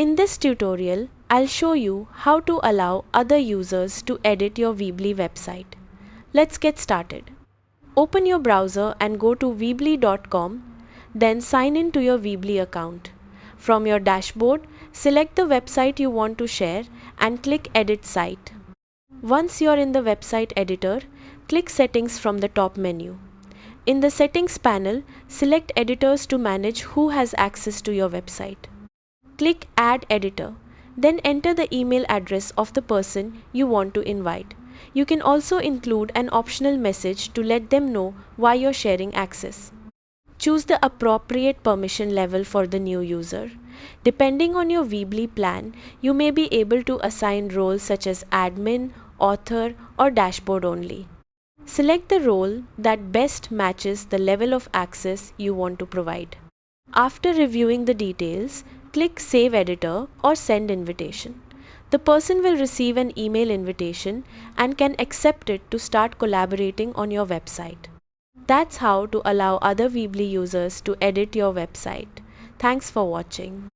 In this tutorial, I'll show you how to allow other users to edit your Weebly website. Let's get started. Open your browser and go to weebly.com, then sign in to your Weebly account. From your dashboard, select the website you want to share and click Edit Site. Once you're in the website editor, click Settings from the top menu. In the Settings panel, select Editors to manage who has access to your website. Click Add Editor, then enter the email address of the person you want to invite. You can also include an optional message to let them know why you're sharing access. Choose the appropriate permission level for the new user. Depending on your Weebly plan, you may be able to assign roles such as admin, author, or dashboard only. Select the role that best matches the level of access you want to provide. After reviewing the details, click Save Editor or Send Invitation. The person will receive an email invitation and can accept it to start collaborating on your website. That's how to allow other Weebly users to edit your website. Thanks for watching.